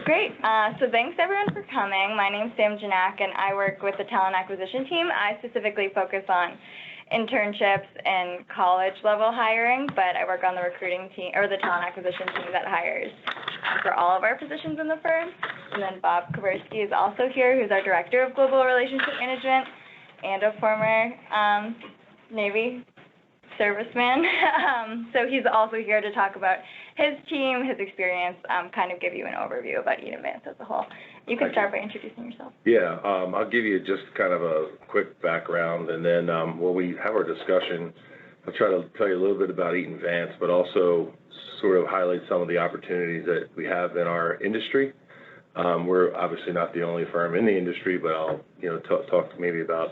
Great. So thanks everyone for coming. My name's Sam Gignac, and I work with the talent acquisition team. I specifically focus on internships and college level hiring, but I work on the recruiting team or the talent acquisition team that hires for all of our positions in the firm. And then Bob Kuberski is also here, who's our director of global relationship management and a former Navy serviceman. So he's also here to talk about his team, his experience, kind of give you an overview about Eaton Vance as a whole. You can start by introducing yourself. Yeah, I'll give you just kind of a quick background, and then when we have our discussion, I'll try to tell you a little bit about Eaton Vance, but also sort of highlight some of the opportunities that we have in our industry. We're obviously not the only firm in the industry, but I'll talk maybe about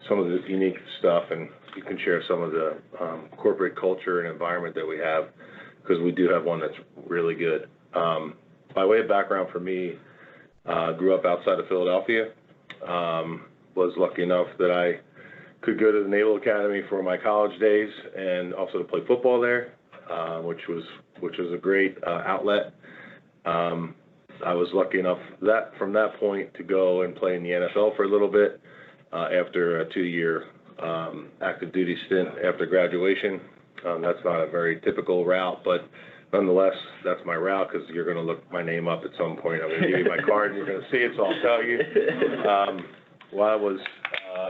some of the unique stuff, and you can share some of the corporate culture and environment that we have, because we do have one that's really good. By way of background for me, grew up outside of Philadelphia, was lucky enough that I could go to the Naval Academy for my college days and also to play football there, which was a great outlet. I was lucky enough that from that point to go and play in the NFL for a little bit after a 2-year active duty stint after graduation. That's not a very typical route, but nonetheless, that's my route, because you're going to look my name up at some point. I'm going to give you my card, and you're going to see it, so I'll tell you. While I was,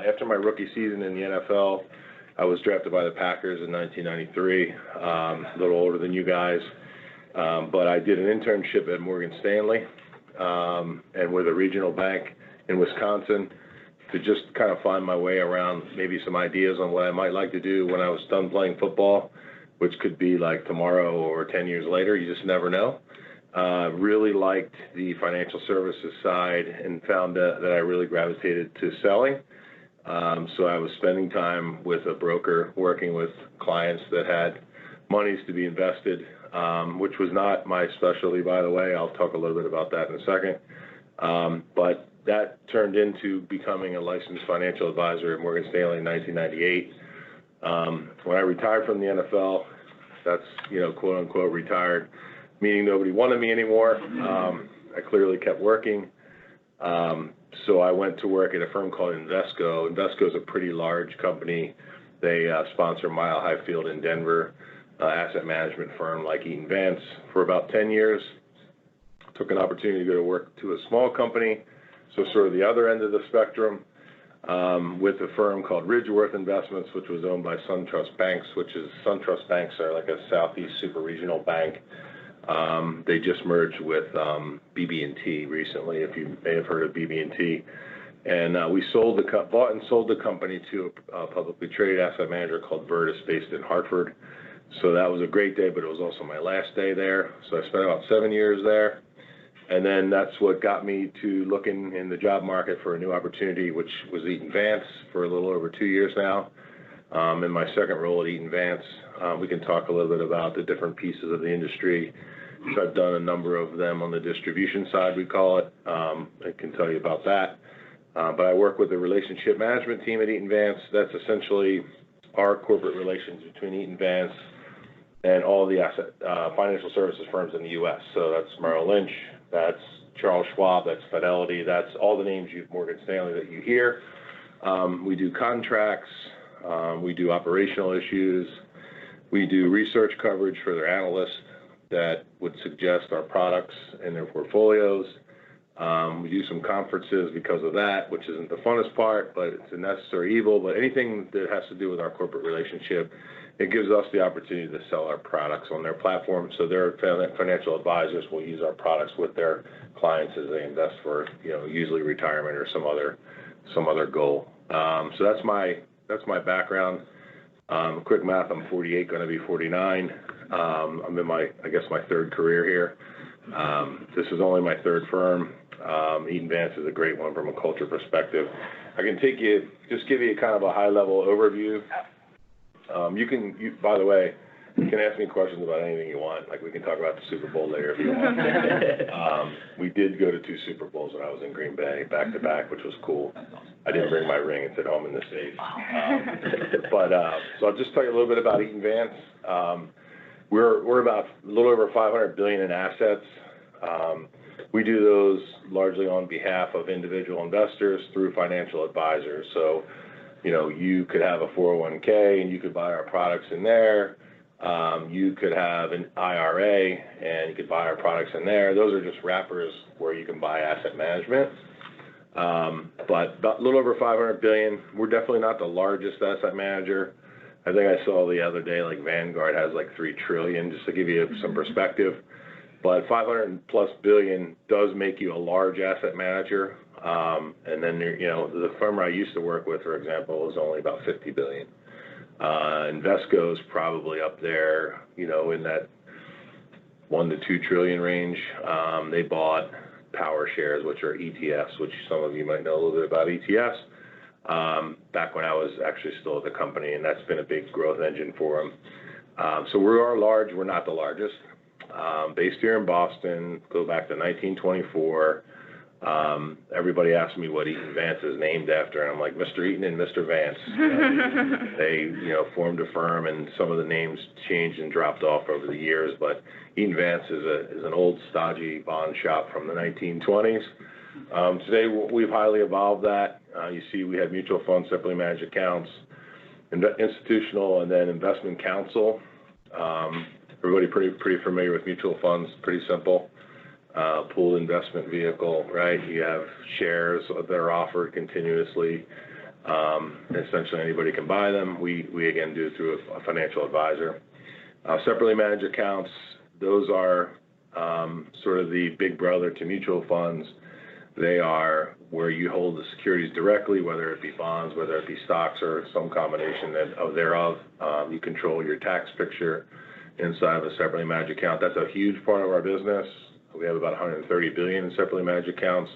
after my rookie season in the NFL, I was drafted by the Packers in 1993, a little older than you guys, but I did an internship at Morgan Stanley and with a regional bank in Wisconsin, to just kind of find my way around maybe some ideas on what I might like to do when I was done playing football, which could be like tomorrow or 10 years later. You just never know. Really liked the financial services side and found that I really gravitated to selling. So I was spending time with a broker, working with clients that had monies to be invested, which was not my specialty, by the way. I'll talk a little bit about that in a second. But that turned into becoming a licensed financial advisor at Morgan Stanley in 1998. When I retired from the NFL, that's, quote unquote retired, meaning nobody wanted me anymore. I clearly kept working. So I went to work at a firm called Invesco. Invesco is a pretty large company. They sponsor Mile High Field in Denver, asset management firm like Eaton Vance for about 10 years. Took an opportunity to go to work to a small company, so sort of the other end of the spectrum, with a firm called Ridgeworth Investments, which was owned by SunTrust Banks, SunTrust Banks are like a Southeast super regional bank. They just merged with BB&T recently, if you may have heard of BB&T. And we bought and sold the company to a publicly traded asset manager called Virtus, based in Hartford. So that was a great day, but it was also my last day there. So I spent about 7 years there. And then that's what got me to looking in the job market for a new opportunity, which was Eaton Vance for a little over 2 years now. In my second role at Eaton Vance, we can talk a little bit about the different pieces of the industry. So I've done a number of them on the distribution side, we call it. I can tell you about that. But I work with the relationship management team at Eaton Vance. That's essentially our corporate relations between Eaton Vance and all the financial services firms in the U.S. So that's Merrill Lynch, that's Charles Schwab, that's Fidelity, that's all the names Morgan Stanley that you hear. We do contracts, we do operational issues, we do research coverage for their analysts that would suggest our products in their portfolios. We do some conferences because of that, which isn't the funnest part, but it's a necessary evil. But anything that has to do with our corporate relationship, it gives us the opportunity to sell our products on their platform. So their financial advisors will use our products with their clients as they invest for, usually retirement or some other goal. So that's my background. Quick math: I'm 48, going to be 49. I'm in my third career here. This is only my third firm. Eaton Vance is a great one from a culture perspective. I can just give you kind of a high-level overview. By the way, you can ask me questions about anything you want. Like, we can talk about the Super Bowl later if you want. We did go to 2 Super Bowls when I was in Green Bay, back to back, which was cool. I didn't bring my ring; it's at home in the safe. So I'll just tell you a little bit about Eaton Vance. We're about a little over $500 billion in assets. we do those largely on behalf of individual investors through financial advisors. So, you could have a 401k and you could buy our products in there. You could have an IRA and you could buy our products in there. Those are just wrappers where you can buy asset management. But about a little over $500 billion. We're definitely not the largest asset manager. I think I saw the other day, like Vanguard has like $3 trillion, just to give you some perspective. But 500+ billion does make you a large asset manager. And then, the firm I used to work with, for example, was only about 50 billion. Invesco's probably up there, in that 1 to 2 trillion range. They bought power shares, which are ETFs, which some of you might know a little bit about ETFs, back when I was actually still at the company, and that's been a big growth engine for them. So we are large. We're not the largest. Based here in Boston, go back to 1924. Everybody asks me what Eaton Vance is named after, and I'm like, Mr. Eaton and Mr. Vance. They, formed a firm, and some of the names changed and dropped off over the years, but Eaton Vance is an old, stodgy bond shop from the 1920s. Today, we've highly evolved that. You see, we have mutual funds, separately managed accounts, institutional, and then investment counsel. Everybody pretty familiar with mutual funds, pretty simple. Pooled investment vehicle, right? You have shares that are offered continuously. Essentially, anybody can buy them. We again do it through a financial advisor. Separately managed accounts, those are sort of the big brother to mutual funds. They are where you hold the securities directly, whether it be bonds, whether it be stocks, or some combination thereof. You control your tax picture inside of a separately managed account. That's a huge part of our business. We have about 130 billion in separately managed accounts.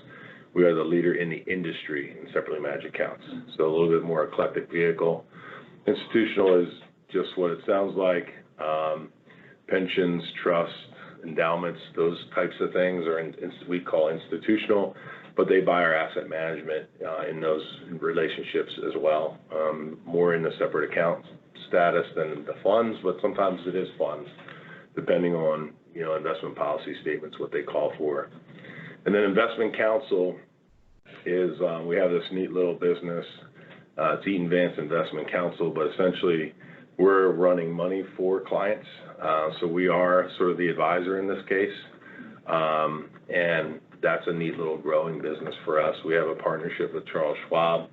We are the leader in the industry in separately managed accounts. So a little bit more eclectic vehicle. Institutional is just what it sounds like. Pensions, trusts, endowments, those types of things we call institutional, but they buy our asset management in those relationships as well. More in the separate account status than the funds, but sometimes it is funds, depending on investment policy statements, what they call for. And then investment counsel is, we have this neat little business. It's Eaton Vance Investment Counsel, but essentially we're running money for clients. So we are sort of the advisor in this case. And that's a neat little growing business for us. We have a partnership with Charles Schwab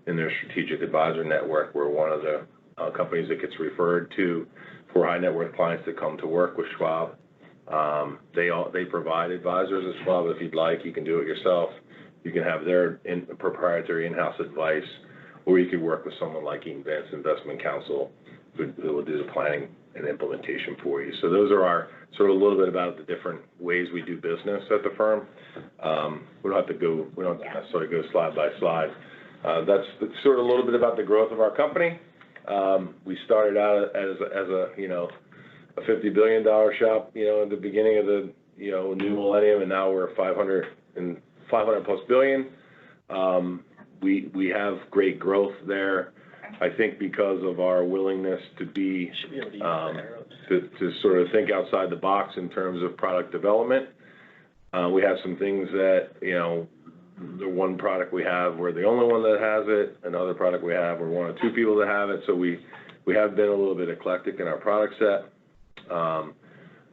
in their strategic advisor network. We're one of the companies that gets referred to for high net worth clients that come to work with Schwab. They provide advisors at Schwab. If you'd like, you can do it yourself. You can have their proprietary in-house advice, or you could work with someone like Eaton Vance Investment Counsel who will do the planning and implementation for you. So those are our sort of a little bit about the different ways we do business at the firm. We don't have to necessarily go slide by slide. That's sort of a little bit about the growth of our company. We started out as a $50 billion shop, at the beginning of the, new millennium, and now we're 500+ billion. We have great growth there. I think because of our willingness to be, to sort of think outside the box in terms of product development. We have some things that, the one product we have, we're the only one that has it. Another product we have, we're one or two people that have it. So we have been a little bit eclectic in our product set.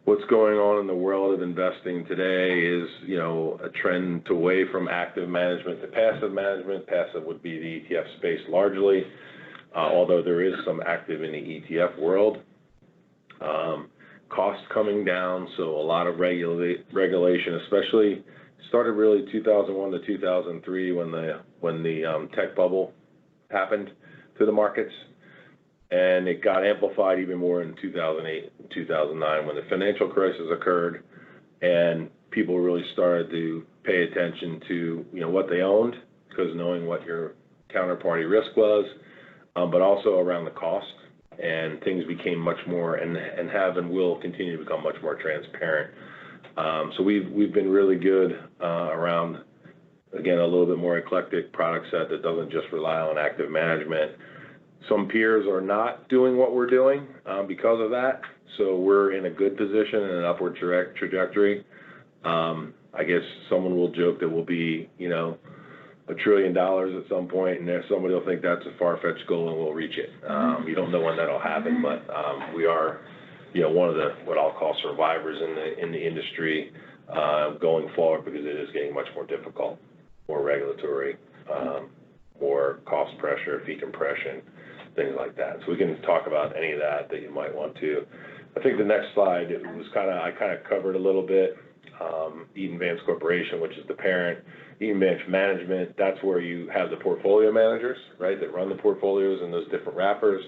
What's going on in the world of investing today is, a trend away from active management to passive management. Passive would be the ETF space largely, although there is some active in the ETF world. Costs coming down, so a lot of regulation, especially started really 2001 to 2003 when the tech bubble happened to the markets. And it got amplified even more in 2008 and 2009 when the financial crisis occurred, and people really started to pay attention to what they owned, because knowing what your counterparty risk was, but also around the cost, and things became much more and have and will continue to become much more transparent. So we've been really good around, again, a little bit more eclectic product set that doesn't just rely on active management. Some peers are not doing what we're doing because of that. So we're in a good position and an upward trajectory. I guess someone will joke that we'll be, $1 trillion at some point, and then somebody will think that's a far-fetched goal and we'll reach it. You don't know when that'll happen, but we are, one of the what I'll call survivors in the industry going forward, because it is getting much more difficult, more regulatory, more cost pressure, fee compression, things like that. So we can talk about any of that you might want to. I think the next slide, I kind of covered a little bit. Eaton Vance Corporation, which is the parent. Eaton Vance Management, that's where you have the portfolio managers, right, that run the portfolios and those different wrappers.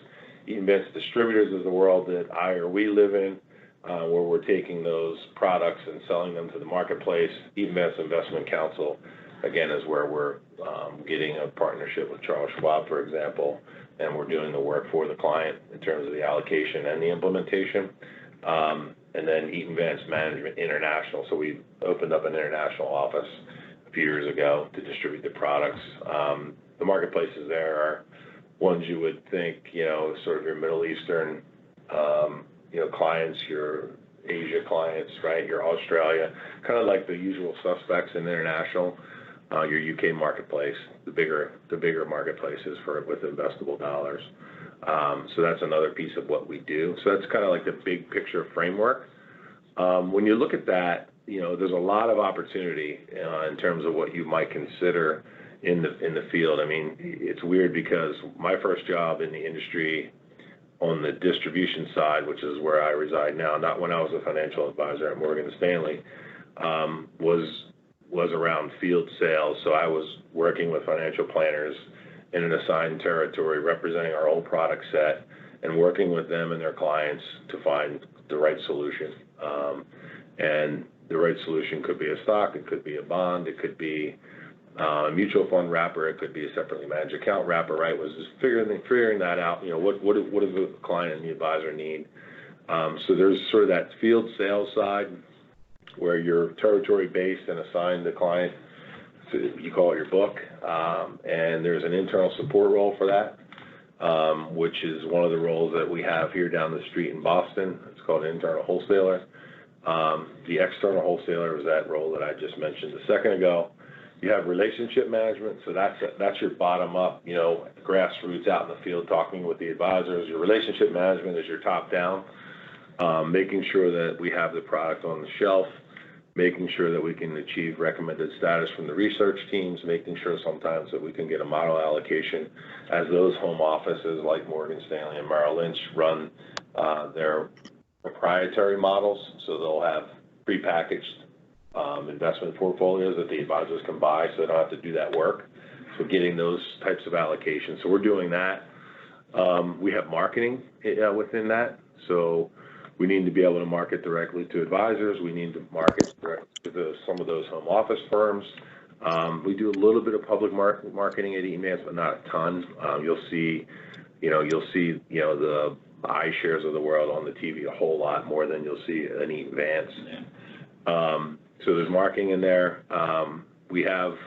Eaton Vance Distributors is the world that we live in, where we're taking those products and selling them to the marketplace. Eaton Vance Investment Counsel, again, is where we're getting a partnership with Charles Schwab, for example, and we're doing the work for the client in terms of the allocation and the implementation. And then Eaton Vance Management International. So we opened up an international office a few years ago to distribute the products. The marketplaces there are ones you would think, sort of your Middle Eastern, clients, your Asia clients, right? Your Australia, kind of like the usual suspects in international. Your UK marketplace, the bigger marketplaces with investable dollars. So that's another piece of what we do. So that's kind of like the big picture framework. When you look at that, there's a lot of opportunity in terms of what you might consider in the field. I mean, it's weird because my first job in the industry on the distribution side, which is where I reside now, not when I was a financial advisor at Morgan Stanley, was around field sales. So I was working with financial planners in an assigned territory, representing our own product set and working with them and their clients to find the right solution. And the right solution could be a stock, it could be a bond, it could be a mutual fund wrapper, it could be a separately managed account wrapper, right? Was just figuring that out, what does the client and the advisor need? So there's sort of that field sales side where you're territory based and assigned the client, so you call it your book, and there's an internal support role for that, which is one of the roles that we have here down the street in Boston. It's called an internal wholesaler. The external wholesaler is that role that I just mentioned a second ago. You have relationship management, so that's your bottom up, grassroots out in the field talking with the advisors. Your relationship management is your top down, making sure that we have the product on the shelf, making sure that we can achieve recommended status from the research teams, making sure sometimes that we can get a model allocation as those home offices like Morgan Stanley and Merrill Lynch run their proprietary models. So they'll have prepackaged investment portfolios that the advisors can buy, so they don't have to do that work. So getting those types of allocations. So we're doing that. We have marketing within that. So we need to be able to market directly to advisors. We need to market directly to some of those home office firms. We do a little bit of public marketing at Eaton Vance, but not a ton. You'll see the iShares of the world on the TV a whole lot more than you'll see an Eaton Vance. Yeah. So there's marketing in there. We have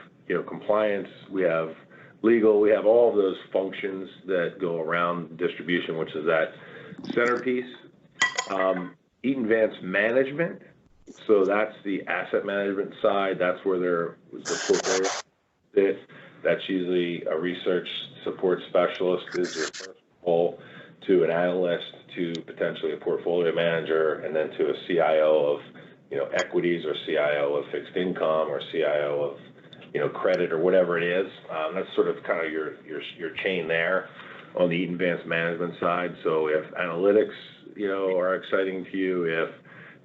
compliance. We have legal. We have all of those functions that go around distribution, which is that centerpiece. Eaton Vance Management, so that's the asset management side. That's where the portfolio sits. That's usually a research support specialist is your first role, to an analyst, to potentially a portfolio manager, and then to a CIO of equities, or CIO of fixed income, or CIO of credit, or whatever it is. That's sort of kind of your chain there on the Eaton Vance Management side. So if analytics are exciting to you, if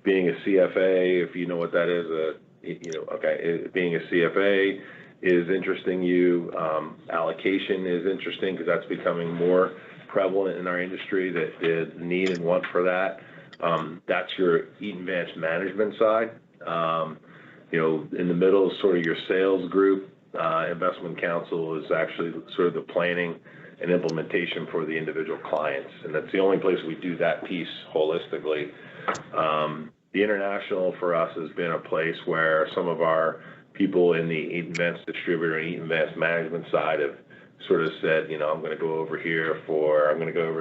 being a CFA, if you know what that is, being a CFA is interesting you, allocation is interesting because that's becoming more prevalent in our industry, that the need and want for that. That's your Eaton Vance Management side. In the middle is sort of your sales group. Investment counsel is actually sort of the planning and implementation for the individual clients, and that's the only place we do that piece holistically. The international for us has been a place where some of our people in the Eaton Vance Distributor and Eaton Vance Management side have sort of said, I'm going to go over to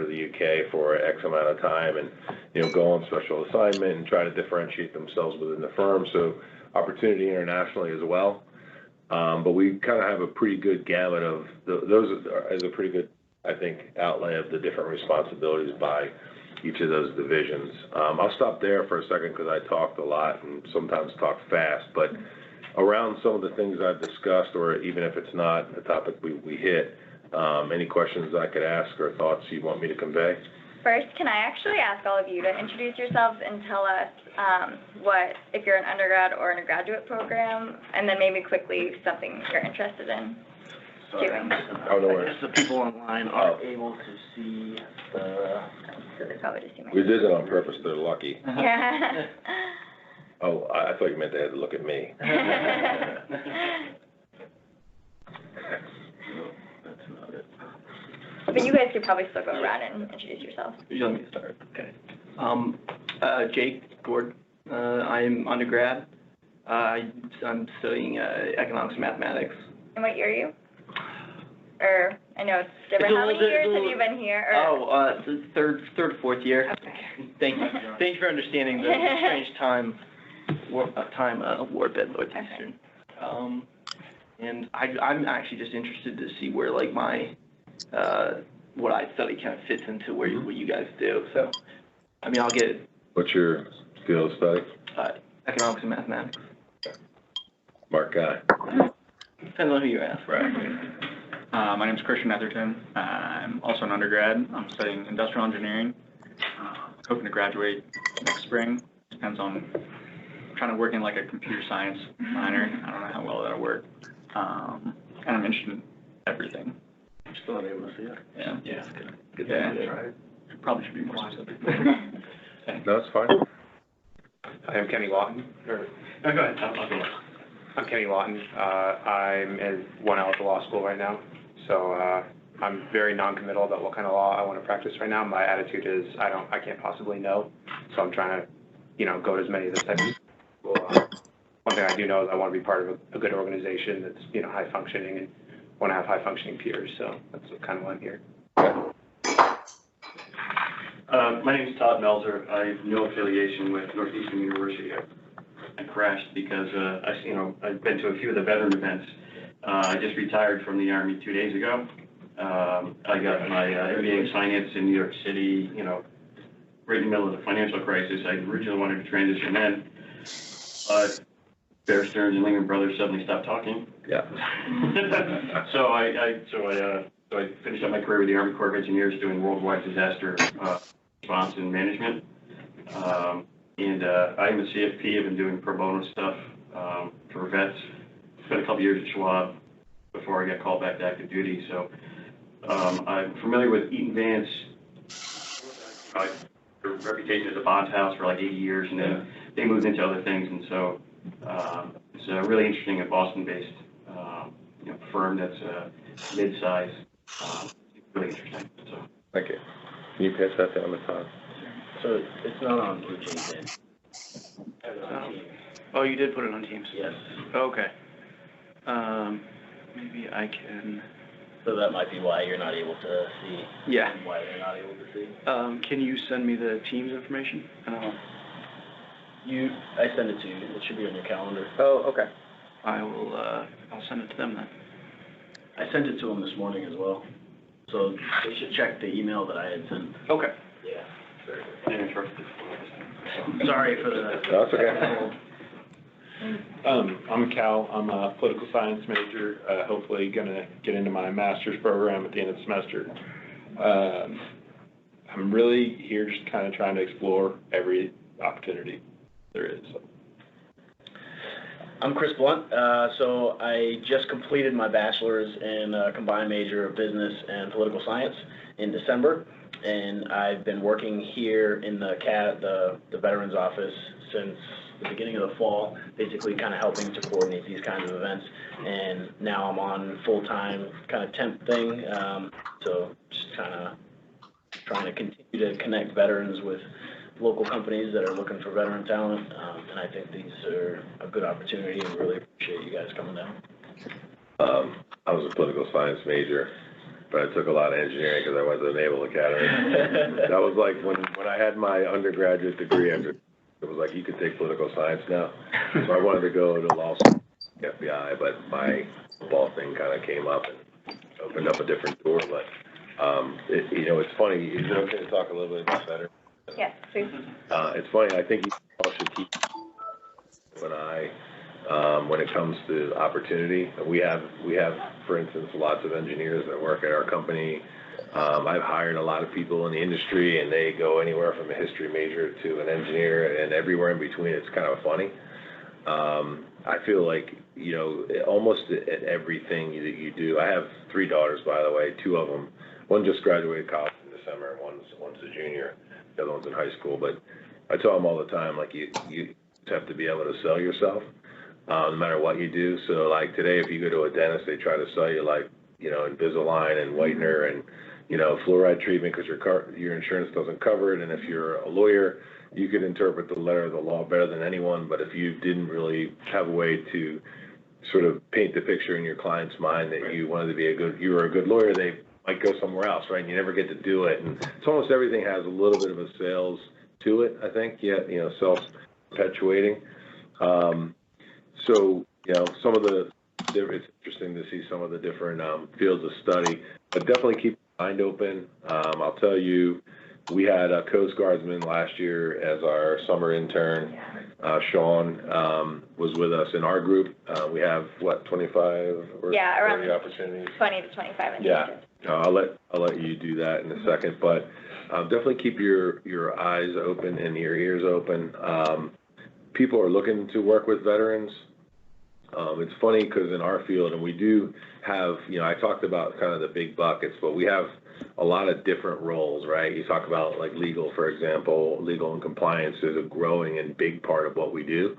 the UK for X amount of time and, go on special assignment and try to differentiate themselves within the firm. So opportunity internationally as well. But we kind of have a pretty good gamut of those as a pretty good, I think, outlay of the different responsibilities by each of those divisions. I'll stop there for a second because I talked a lot and sometimes talk fast, but around some of the things I've discussed, or even if it's not a topic we hit, any questions I could ask or thoughts you want me to convey? First, can I actually ask all of you to introduce yourselves and tell us if you're an undergrad or in a graduate program, and then maybe quickly something you're interested in doing. Oh, no I worries. guess the people online are able to see the... So they probably just see my. We did it on purpose, they're lucky. Yeah. Oh, I thought you meant they had to look at me. That's not it. But you guys could probably still go around and introduce yourselves. You want me to start? Okay. Jake Gord. I'm undergrad. I'm studying economics and mathematics. And what year are you? Or, I know it's different. How many years have you been here? Or? The third, fourth year. Okay. Thank you for understanding the strange time warbed Northeastern. And I'm actually just interested to see where like my what I study kind of fits into what you guys do. So, I mean, I'll get. What's your field of study? Economics and mathematics. Smart guy. Depends on who you ask. Right. My name is Christian Etherton. I'm also an undergrad. I'm studying industrial engineering. Hoping to graduate next spring. Depends on, I'm trying to work in like a computer science minor. I don't know how well that'll work. And I'm interested in everything. I'm still not able to see it. Yeah. Yeah. Good Yeah. try. Probably should be more specific. No, it's fine. I'm Kenny Lawton. No, go ahead. I'll go. I'm Kenny Lawton. I'm in 1L at the law school right now. So I'm very non-committal about what kind of law I want to practice right now. My attitude is I can't possibly know. So I'm trying to, go to as many of those types of school. One thing I do know is I want to be part of a good organization that's, high functioning and want to have high functioning peers. So that's kind of why I'm here. My name is Todd Melzer. I have no affiliation with Northeastern University. I crashed because I've been to a few of the veteran events. I just retired from the Army 2 days ago. I got my MBA in finance in New York City, right in the middle of the financial crisis. I originally wanted to transition then, but Bear Stearns and Lehman Brothers suddenly stopped talking. Yeah. So I finished up my career with the Army Corps of Engineers doing worldwide disaster response and management. I am a CFP. I've been doing pro bono stuff for vets. Spent a couple years at Schwab before I got called back to active duty. So I'm familiar with Eaton Vance. Their reputation as a bonds house for like 80 years, and then they moved into other things. And so it's a really interesting and Boston-based firm that's mid-size. Really interesting. So. Thank you. Can you pass that down to Todd? So it's not on Blue Jeans then? Oh, you did put it on Teams? Yes. Okay. Maybe I can. So that might be why you're not able to see. Yeah. And why they're not able to see. Can you send me the Teams information? And I send it to you. It should be on your calendar. Oh, okay. I'll send it to them then. I sent it to them this morning as well. So they should check the email that I had sent. Okay. Yeah. Sorry for the. No, it's okay. I'm Cal. I'm a political science major, hopefully going to get into my master's program at the end of the semester. I'm really here just kind of trying to explore every opportunity there is. So. I'm Chris Blount. So I just completed my bachelor's in a combined major of business and political science in December. And I've been working here in the Veterans Office since the beginning of the fall, basically kind of helping to coordinate these kinds of events. And now I'm on full-time kind of temp thing. So just kind of trying to continue to connect veterans with local companies that are looking for veteran talent. And I think these are a good opportunity and really appreciate you guys coming down. I was a political science major, but I took a lot of engineering because I went to the Naval Academy. That was like when I had my undergraduate degree after it was like, you could take political science now. So I wanted to go to law school, FBI, but my football thing kind of came up and opened up a different door. But, it's funny. Is it okay to talk a little bit about better? Yes, please. It's funny. I think you all should keep an eye when it comes to opportunity. We have, for instance, lots of engineers that work at our company. I've hired a lot of people in the industry, and they go anywhere from a history major to an engineer, and everywhere in between. It's kind of funny. I feel like, almost at everything that you do. I have 3 daughters, by the way. 2 of them, one just graduated college in December, and one's a junior. The other one's in high school. But I tell them all the time, like, you have to be able to sell yourself, no matter what you do. So, like, today, if you go to a dentist, they try to sell you, like, Invisalign and whitener and, fluoride treatment because your insurance doesn't cover it. And if you're a lawyer, you could interpret the letter of the law better than anyone. But if you didn't really have a way to sort of paint the picture in your client's mind that you wanted to be you were a good lawyer, they might go somewhere else, right? And you never get to do it. And it's almost everything has a little bit of a sales to it, I think. Yeah, self-perpetuating. So, some of it's interesting to see some of the different fields of study, but definitely keep your mind open. I'll tell you, we had a Coast Guardsman last year as our summer intern. Sean was with us in our group. We have, 25 or 30 opportunities? 20 to 25 internships. Yeah, I'll let you do that in a second, but definitely keep your eyes open and your ears open. People are looking to work with veterans. It's funny because in our field, and we do have, I talked about kind of the big buckets, but we have a lot of different roles, right? You talk about like legal, for example. Legal and compliance is a growing and big part of what we do.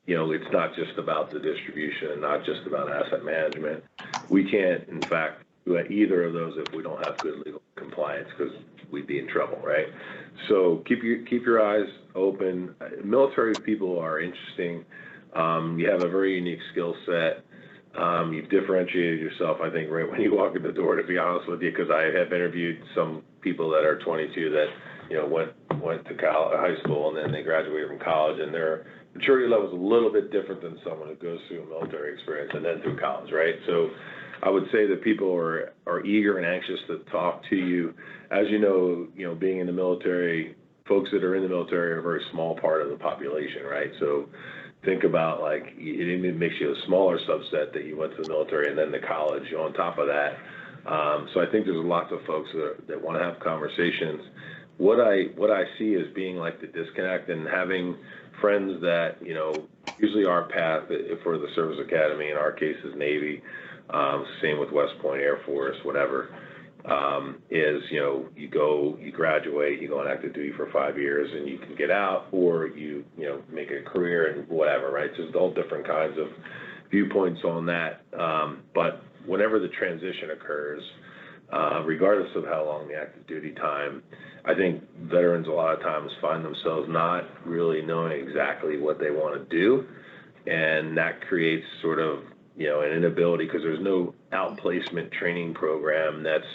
It's not just about the distribution and not just about asset management. We can't, in fact, do either of those if we don't have good legal compliance, because we'd be in trouble, right? So keep your eyes open. Military people are interesting. You have a very unique skill set. You've differentiated yourself, I think, right when you walk in the door, to be honest with you, because I have interviewed some people that are 22 that, went to high school and then they graduated from college, and their maturity level is a little bit different than someone who goes through a military experience and then through college, right? So I would say that people are eager and anxious to talk to you. As you know, being in the military, folks that are in the military are a very small part of the population, right? So think about, like, it even makes you a smaller subset that you went to the military and then to college on top of that. So I think there's lots of folks that want to have conversations. What I see as being like the disconnect, and having friends that, usually our path for the Service Academy, in our case, is Navy, same with West Point, Air Force, whatever, is, you graduate, you go on active duty for 5 years and you can get out, or you make a career and whatever, right? So there's all different kinds of viewpoints on that. But whenever the transition occurs, regardless of how long the active duty time, I think veterans a lot of times find themselves not really knowing exactly what they want to do. And that creates sort of, an inability, because there's no outplacement training program that's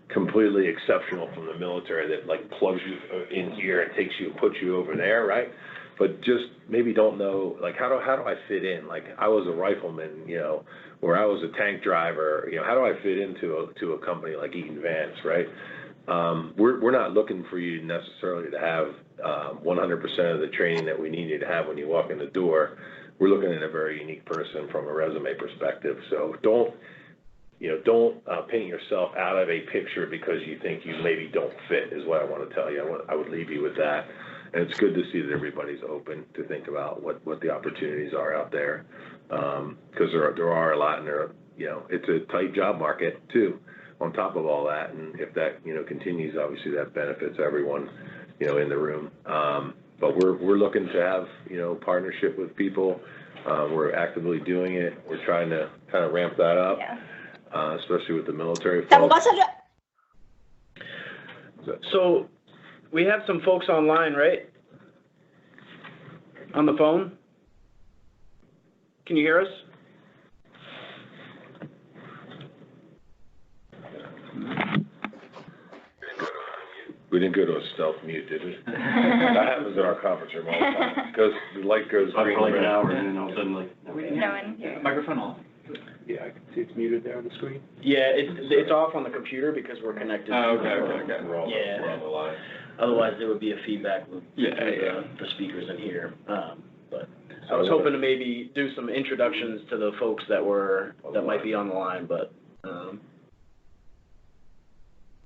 completely exceptional from the military that, like, plugs you in here and puts you over there, right? But just maybe don't know, like, how do I fit in? Like, I was a rifleman, or I was a tank driver, how do I fit into a company like Eaton Vance, right? We're not looking for you necessarily to have 100% of the training that we need you to have when you walk in the door. We're looking at a very unique person from a resume perspective. So don't paint yourself out of a picture because you think you maybe don't fit, is what I want to tell you. I would leave you with that. And it's good to see that everybody's open to think about what the opportunities are out there, because there are a lot, and it's a tight job market too, on top of all that. And if that continues, obviously that benefits everyone in the room. But we're looking to have partnership with people. We're actively doing it. We're trying to kind of ramp that up, especially with the military folks. So we have some folks online, right? On the phone? Can you hear us? We didn't go to a stealth mute, did we? That happens in our conference room all the time. The light goes Talk green. for like an red. hour and then all of a sudden like. No one here. Microphone off. Yeah, I can see it's muted there on the screen. Yeah, it's off on the computer because we're connected. Oh, to the phone. okay. We're on the- Yeah. we're on the line. Otherwise, there would be a feedback loop Yeah, through yeah. the speakers in here. But I was hoping to maybe do some introductions to the folks that might be on the line, but,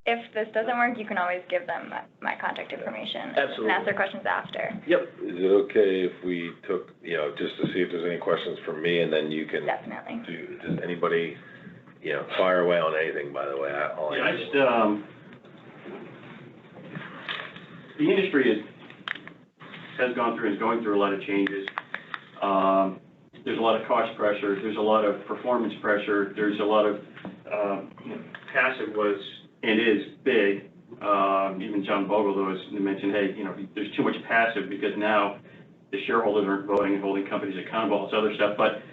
If this doesn't work, you can always give them my contact information. Absolutely. And ask their questions after. Yep. Is it okay if we took, just to see if there's any questions from me, and then you can Definitely. does anybody, fire away on anything, by the way? Yeah, I just, the industry has gone through and is going through a lot of changes. There's a lot of cost pressure, there's a lot of performance pressure, there's a lot of, passive was and is big. Even John Bogle mentioned, hey, there's too much passive because now the shareholders aren't voting and holding companies accountable, all this other stuff. But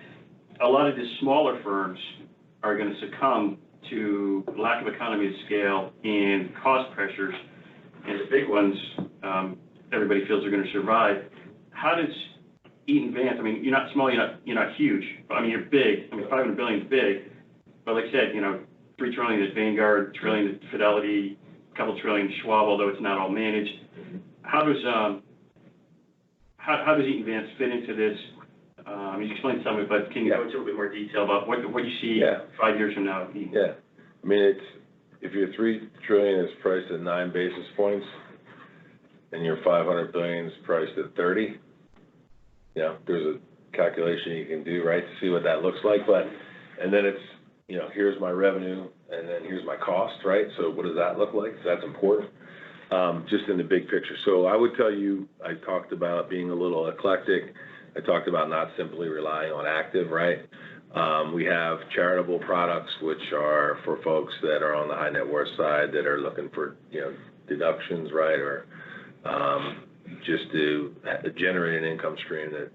a lot of the smaller firms are going to succumb to lack of economy of scale and cost pressures. And the big ones, everybody feels are going to survive. How does Eaton Vance, I mean, you're not small, you're not huge. I mean, you're big. I mean, $500 billion is big. But like I said, $3 trillion at Vanguard, $1 trillion at Fidelity, a couple trillion at Schwab, although it's not all managed. How does Eaton Vance fit into this? You explained some of it, but can you go into a little bit more detail about what you see 5 years from now at Eaton? Yeah, I mean, if your $3 trillion is priced at 9 basis points, and your $500 billion is priced at 30, there's a calculation you can do, right, to see what that looks like. And then it's, here's my revenue, and then here's my cost, right? So what does that look like? So that's important, just in the big picture. So I would tell you, I talked about being a little eclectic. I talked about not simply relying on active, right? We have charitable products, which are for folks that are on the high net worth side that are looking for, deductions, right? Or just to generate an income stream that,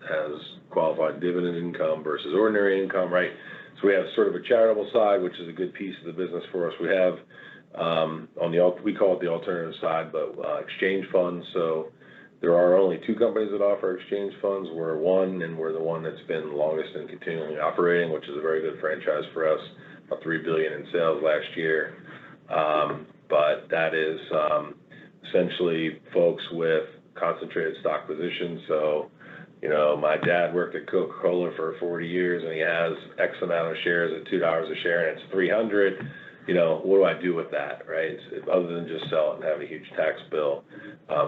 has qualified dividend income versus ordinary income, right? So we have sort of a charitable side, which is a good piece of the business for us. We have, we call it the alternative side, but exchange funds. So there are only 2 companies that offer exchange funds. We're one, and we're the one that's been longest and continually operating, which is a very good franchise for us, about $3 billion in sales last year. But that is essentially folks with concentrated stock positions. So, my dad worked at Coca-Cola for 40 years, and he has X amount of shares at $2 a share, and it's 300. What do I do with that, right? Other than just sell it and have a huge tax bill.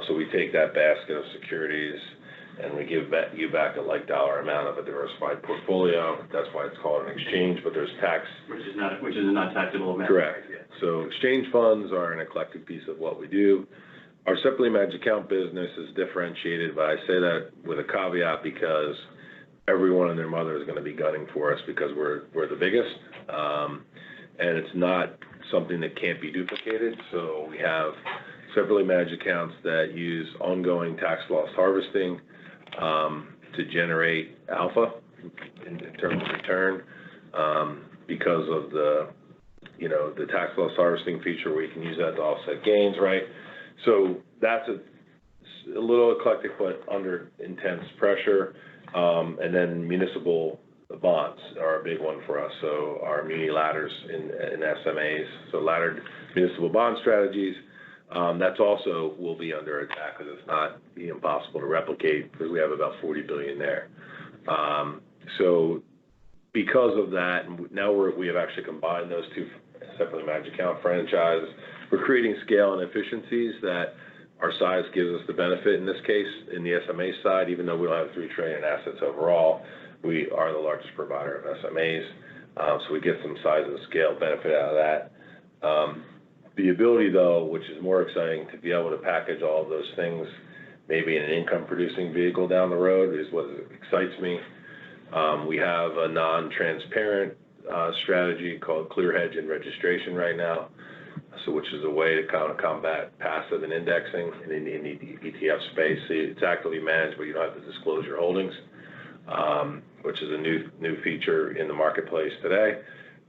So we take that basket of securities and we give you back a like dollar amount of a diversified portfolio. That's why it's called an exchange, but there's tax. Which is a not taxable amount. Correct. So exchange funds are an eclectic piece of what we do. Our separately managed account business is differentiated, but I say that with a caveat because everyone and their mother is going to be gunning for us because we're the biggest. And it's not something that can't be duplicated. So we have separately managed accounts that use ongoing tax loss harvesting to generate alpha in terms of return because of the tax loss harvesting feature where you can use that to offset gains, right? So that's a little eclectic, but under intense pressure. And then municipal bonds are a big one for us. So our muni ladders in SMAs, so laddered municipal bond strategies, that's also will be under attack because it's not impossible to replicate because we have about $40 billion there. So because of that, now we have actually combined those 2 separately managed account franchises. We're creating scale and efficiencies that our size gives us the benefit in this case in the SMA side, even though we don't have $3 trillion in assets overall. We are the largest provider of SMAs, so we get some size and scale benefit out of that. The ability, though, which is more exciting, to be able to package all of those things, maybe in an income-producing vehicle down the road, is what excites me. We have a non-transparent strategy called Clear Hedge and Registration right now, so which is a way to kind of combat passive and indexing in the ETF space. So it's actively managed, but you don't have to disclose your holdings. Which is a new feature in the marketplace today.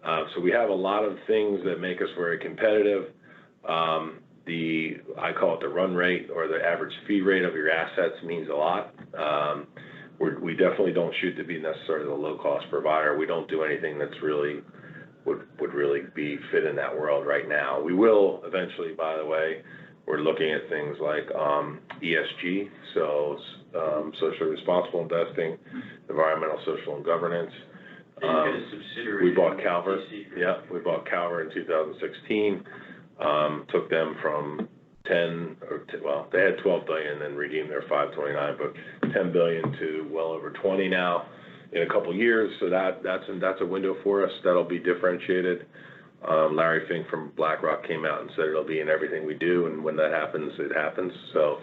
So we have a lot of things that make us very competitive. I call it the run rate or the average fee rate of your assets means a lot. We definitely don't shoot to be necessarily the low-cost provider. We don't do anything that's really would really be fit in that world right now. We will eventually, by the way. We're looking at things like ESG, so socially responsible investing, environmental, social, and governance. You had a subsidiary. We bought Calver. DC, right? Yeah, we bought Calver in 2016. Took them from 10, well, they had 12 billion and then redeemed their 529, but 10 billion to well over 20 now in a couple years. So that's a window for us. That'll be differentiated. Larry Fink from BlackRock came out and said it'll be in everything we do, and when that happens, it happens. So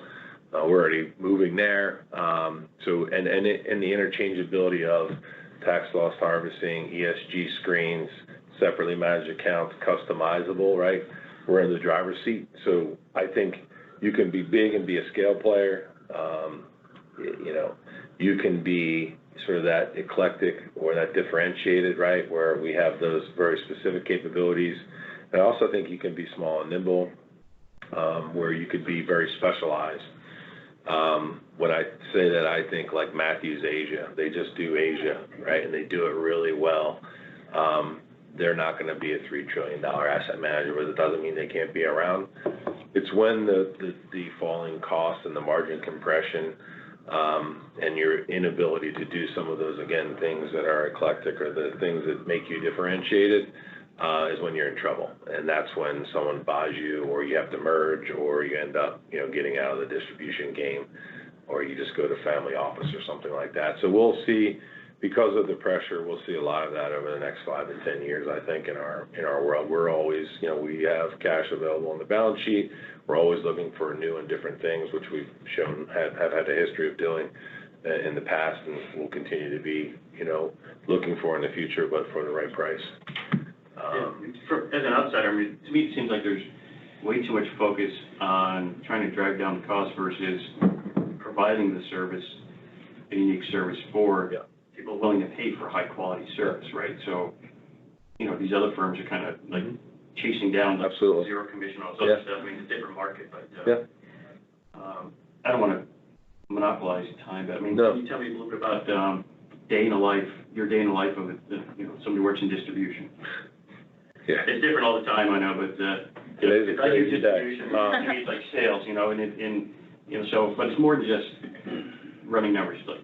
we're already moving there. And the interchangeability of tax loss harvesting, ESG screens, separately managed accounts, customizable, right? We're in the driver's seat. So I think you can be big and be a scale player. You can be sort of that eclectic or that differentiated, right, where we have those very specific capabilities. And I also think you can be small and nimble, where you could be very specialized. When I say that, I think like Matthews Asia, they just do Asia, right, and they do it really well. They're not going to be a $3 trillion asset manager, but it doesn't mean they can't be around. It's when the falling costs and the margin compression and your inability to do some of those, again, things that are eclectic or the things that make you differentiated is when you're in trouble. And that's when someone buys you, or you have to merge, or you end up, getting out of the distribution game, or you just go to family office or something like that. So we'll see, because of the pressure, we'll see a lot of that over the next 5 to 10 years, I think, in our world. We're always, we have cash available on the balance sheet. We're always looking for new and different things, which we've shown have had a history of doing in the past, and will continue to be, looking for in the future, but for the right price. As an outsider, I mean, to me, it seems like there's way too much focus on trying to drive down the cost versus providing the service, a unique service for people willing to pay for high quality service, right? So, these other firms are kind of like chasing down the zero commission, all this other stuff. I mean, it's a different market, but I don't want to monopolize time, but I mean, can you tell me a little bit about your day in the life of somebody who works in distribution? Yeah. It's different all the time, I know, but it is a crazy day. To me, it's like sales, so, but it's more than just running numbers. Like,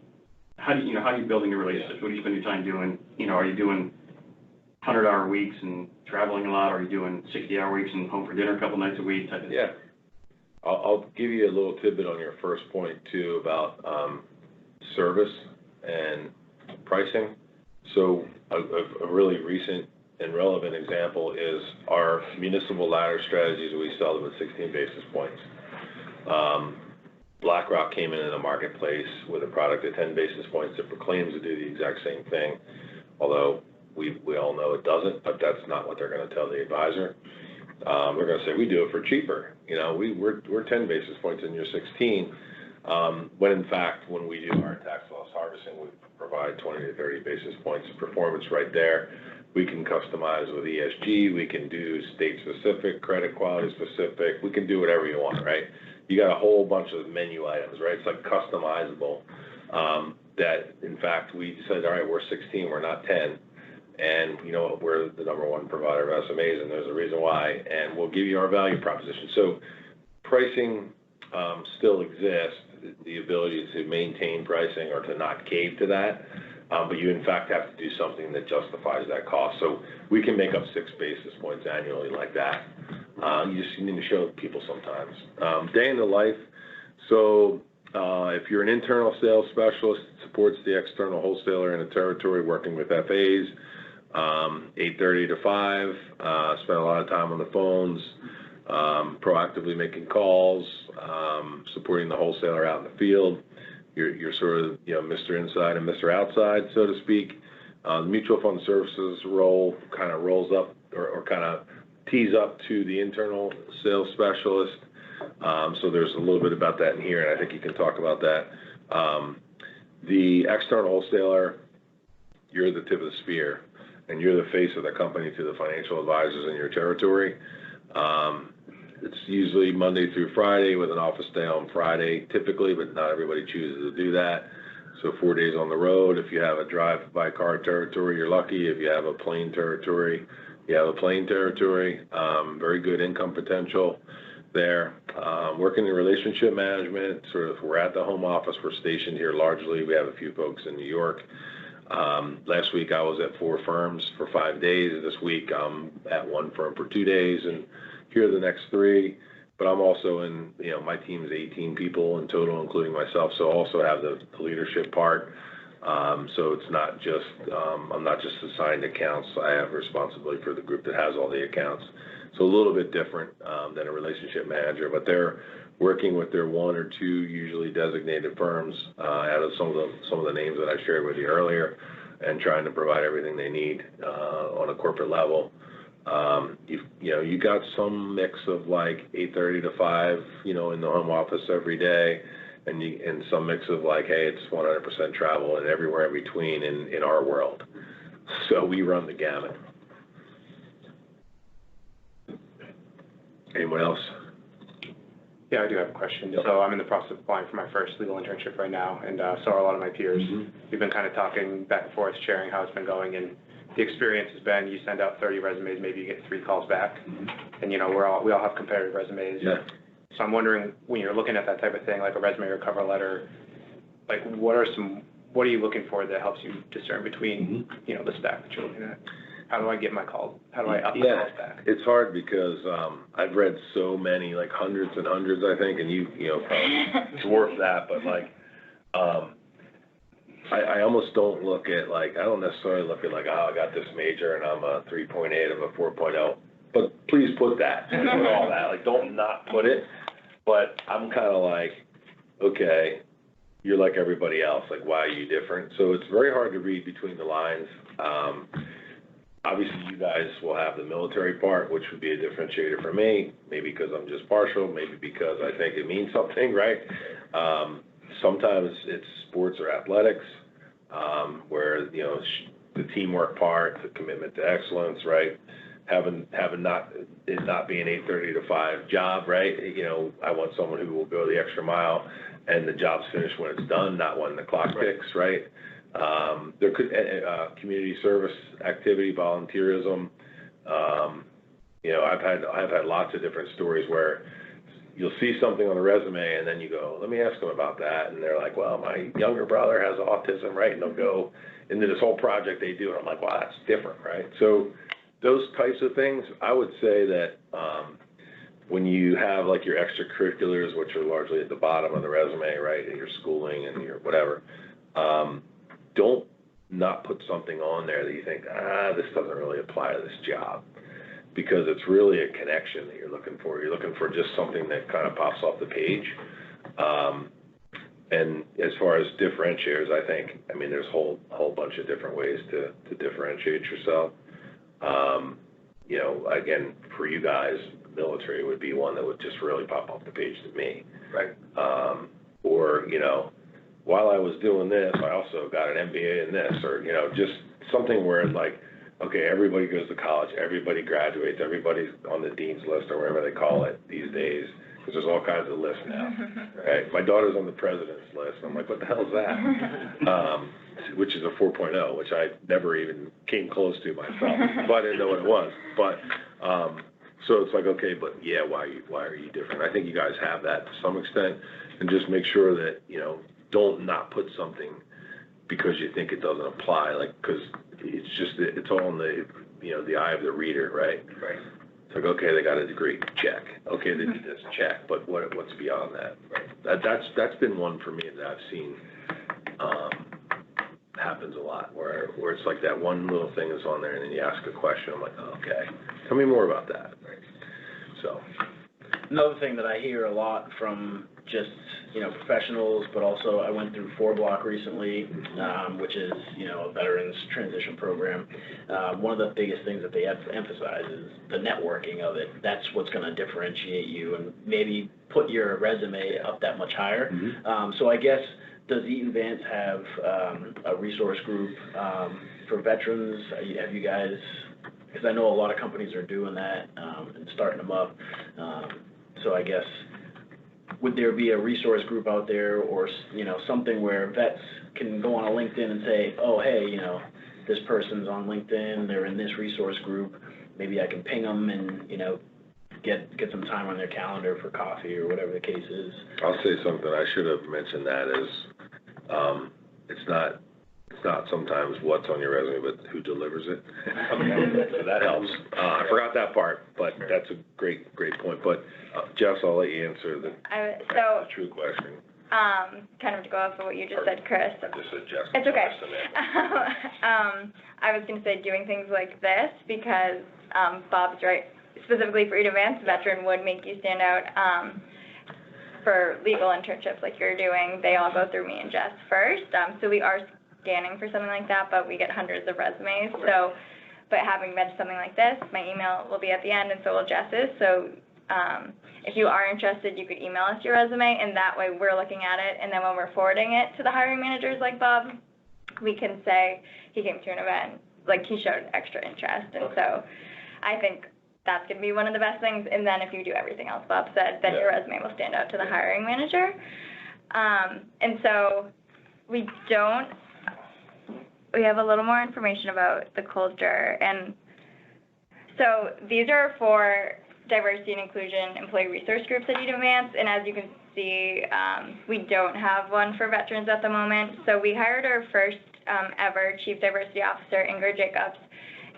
how are you building a relationship? What do you spend your time doing? Are you doing 100-hour weeks and traveling a lot? Or are you doing 60-hour weeks and home for dinner a couple nights a week type of thing? Yeah. I'll give you a little tidbit on your first point, too, about service and pricing. So a really recent and relevant example is our municipal ladder strategies. We sell them at 16 basis points. BlackRock came into the marketplace with a product at 10 basis points that proclaims to do the exact same thing, although we all know it doesn't, but that's not what they're going to tell the advisor. We're going to say, we do it for cheaper. We're 10 basis points and you're 16. When in fact, when we do our tax loss harvesting, we provide 20 to 30 basis points of performance right there. We can customize with ESG. We can do state-specific, credit quality specific. We can do whatever you want, right? You got a whole bunch of menu items, right? It's like customizable. That in fact, we said, all right, we're 16, we're not 10. And we're the number one provider of SMAs, and there's a reason why, and we'll give you our value proposition. So pricing still exists, the ability to maintain pricing or to not cave to that, but you in fact have to do something that justifies that cost. So we can make up 6 basis points annually like that. You just need to show people sometimes. Day in the life, so if you're an internal sales specialist, it supports the external wholesaler in a territory working with FAs, 8:30 to 5, spend a lot of time on the phones, proactively making calls, supporting the wholesaler out in the field. You're sort of, Mr. Inside and Mr. Outside, so to speak. The mutual fund services role kind of rolls up or kind of tees up to the internal sales specialist. So there's a little bit about that in here, and I think you can talk about that. The external wholesaler, you're the tip of the spear, and you're the face of the company to the financial advisors in your territory. it's usually Monday through Friday with an office day on Friday typically, but not everybody chooses to do that. So 4 days on the road. If you have a drive-by-car territory, you're lucky. If you have a plane territory, you have a plane territory. Very good income potential there. Working in relationship management, sort of we're at the home office. We're stationed here largely. We have a few folks in New York. Last week I was at 4 firms for 5 days. This week I'm at 1 firm for 2 days, and here are the next 3. But I'm also in, my team is 18 people in total, including myself, so I also have the leadership part. So it's not just, I'm not just assigned accounts. I have responsibility for the group that has all the accounts. So a little bit different than a relationship manager, but they're working with their 1 or 2 usually designated firms out of some of the names that I shared with you earlier, and trying to provide everything they need on a corporate level. You got some mix of like 8:30 to 5, in the home office every day, and some mix of like, hey, it's 100% travel and everywhere in between in our world. So we run the gamut. Anyone else? Yeah, I do have a question. So I'm in the process of applying for my first legal internship right now, and so are a lot of my peers. We've been kind of talking back and forth, sharing how it's been going, and the experience has been you send out 30 resumes, maybe you get 3 calls back, and we all have competitive resumes. Yeah. So I'm wondering, when you're looking at that type of thing, like a resume or cover letter, like what are you looking for that helps you discern between the stack that you're looking at? How do I get my call? How do I up the calls back? It's hard because I've read so many, like hundreds and hundreds, I think, and you probably dwarf that, but like I almost don't look at I don't necessarily look at I got this major and I'm a 3.8 of a 4.0, but please put that, put all that, don't not put it, but I'm kind of like, okay, you're like everybody else, why are you different? So it's very hard to read between the lines. Obviously, you guys will have the military part, which would be a differentiator for me, maybe because I'm just partial, maybe because I think it means something, right? Sometimes it's sports or athletics, where, the teamwork part, the commitment to excellence, right? Having it not be an 8:30 to 5 job, right? I want someone who will go the extra mile and the job's finished when it's done, not when the clock ticks, right? There could community service activity, volunteerism. I've had lots of different stories where you'll see something on the resume and then you go, let me ask them about that, and they're like, well, my younger brother has autism, right? And they'll go into this whole project they do, and I'm like, wow, that's different, right? So those types of things, I would say that when you have your extracurriculars, which are largely at the bottom of the resume, right, and your schooling and your whatever, don't not put something on there that you think, this doesn't really apply to this job, because it's really a connection that you're looking for. You're looking for just something that kind of pops off the page. And as far as differentiators, I think, there's a whole bunch of different ways to differentiate yourself. Again, for you guys, military would be one that would just really pop off the page to me. Right. Or, while I was doing this, I also got an MBA in this, or, just something where it's like, okay, everybody goes to college, everybody graduates, everybody's on the dean's list or whatever they call it these days, because there's all kinds of lists now, right? My daughter's on the president's list. I'm like, what the hell is that? Which is a 4.0, which I never even came close to myself, but I didn't know what it was. But, so it's like, okay, but yeah, why are you different? I think you guys have that to some extent, and just make sure that, don't not put something because you think it doesn't apply, because it's all in the eye of the reader, right? Right. It's like, okay, they got a degree, check. Okay, they did this, check. But what's beyond that? Right. That's been one for me that I've seen happens a lot, where it's like that one little thing is on there, and then you ask a question. I'm like, oh, okay, tell me more about that. Right. So. Another thing that I hear a lot from just, professionals, but also I went through 4-Block recently, which is, a veterans transition program. One of the biggest things that they emphasize is the networking of it. That's what's going to differentiate you and maybe put your resume up that much higher. So I guess, does Eaton Vance have a resource group for veterans? Have you guys, because I know a lot of companies are doing that and starting them up. So I guess, would there be a resource group out there or, you know, something where vets can go on a LinkedIn and say, oh, hey, you know, this person's on LinkedIn, they're in this resource group, maybe I can ping them and, you know, get some time on their calendar for coffee or whatever the case is. I'll say something, I should have mentioned that is, it's not sometimes what's on your resume, but who delivers it. So that helps. I forgot that part, but that's a great point. But Jess, I'll let you answer the true question. Kind of to go off of what you just said, Chris. I just said Jess. It's okay. I was going to say doing things like this because Bob's right. Specifically for Eaton Vance, veteran would make you stand out. For legal internships like you're doing, they all go through me and Jess first. So we are scanning for something like that, but we get hundreds of resumes. So, but having been something like this, my email will be at the end and so will Jess's. So if you are interested, you could email us your resume and that way we're looking at it. And then when we're forwarding it to the hiring managers like Bob, we can say he came to an event, like he showed extra interest. And so I think that's going to be one of the best things. And then if you do everything else Bob said, then your resume will stand out to the hiring manager. And so we have a little more information about the culture. And so these are for diversity and inclusion employee resource groups at Eaton Vance. And as you can see, we don't have one for veterans at the moment. So we hired our first ever Chief Diversity Officer, Ingrid Jacobs,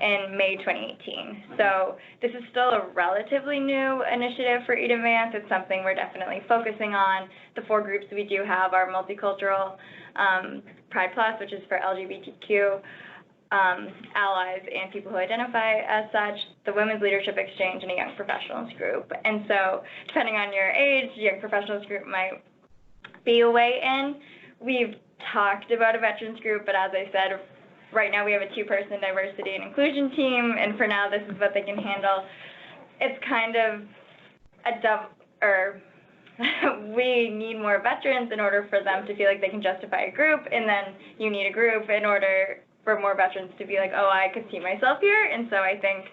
in May 2018. So this is still a relatively new initiative for Eaton Vance. It's something we're definitely focusing on. The 4 groups we do have are multicultural, Pride Plus, which is for LGBTQ, allies and people who identify as such, the Women's Leadership Exchange, and a Young Professionals group. And so depending on your age, Young Professionals group might be a way in. We've talked about a veterans group, but as I said, right now we have a 2-person diversity and inclusion team, and for now this is what they can handle. It's kind of we need more veterans in order for them to feel like they can justify a group, and then you need a group in order for more veterans to be like, oh, I could see myself here. And so I think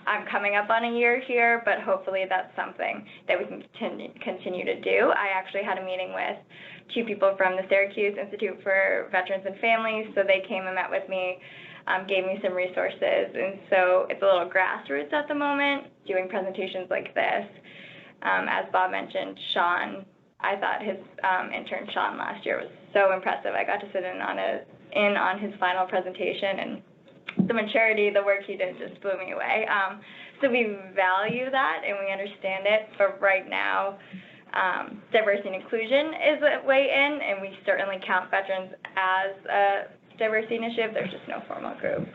I'm coming up on a year here, but hopefully that's something that we can continue to do. I actually had a meeting with 2 people from the Syracuse Institute for Veterans and Families, so they came and met with me, gave me some resources, and so it's a little grassroots at the moment, doing presentations like this. As Bob mentioned, Sean, I thought his intern Sean last year was so impressive. I got to sit in on his final presentation, and the maturity, the work he did just blew me away. So we value that and we understand it, but right now, diversity and inclusion is a way in, and we certainly count veterans as a diversity initiative. There's just no formal group.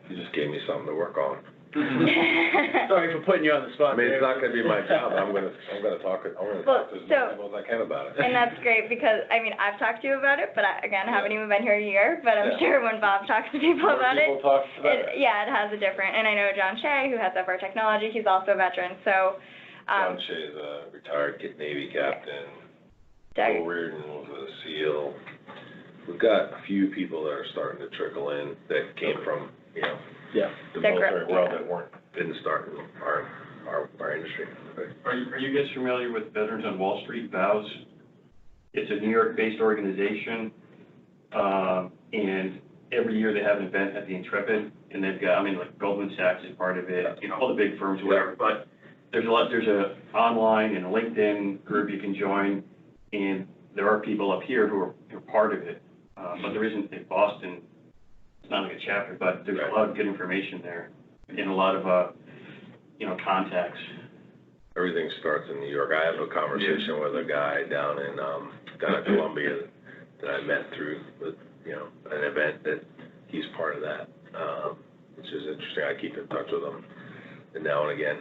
You just gave me something to work on. Sorry for putting you on the spot. I mean, it's not going to be my job. I'm going to talk to as many people as I can about it. And that's great because, I mean, I've talked to you about it, but I haven't even been here a year, but I'm sure when Bob talks to people about it, it has a different, and I know John Shea, who has FR Technology, he's also a veteran, so. John Shea is a retired Navy captain. Bill Reardon was a SEAL. We've got a few people that are starting to trickle in that came from, the military world that didn't start in our industry. Are you guys familiar with Veterans on Wall Street, CAVS? It's a New York-based organization, and every year they have an event at the Intrepid, and they've got, like Goldman Sachs is part of it, all the big firms, whatever, but there's a online and a LinkedIn group you can join, and there are people up here who are part of it, but there isn't in Boston. It's not like a chapter, but there's a lot of good information there and a lot of, contacts. Everything starts in New York. I have a conversation with a guy down in Columbia that I met through, an event that he's part of that, which is interesting. I keep in touch with him. And now and again,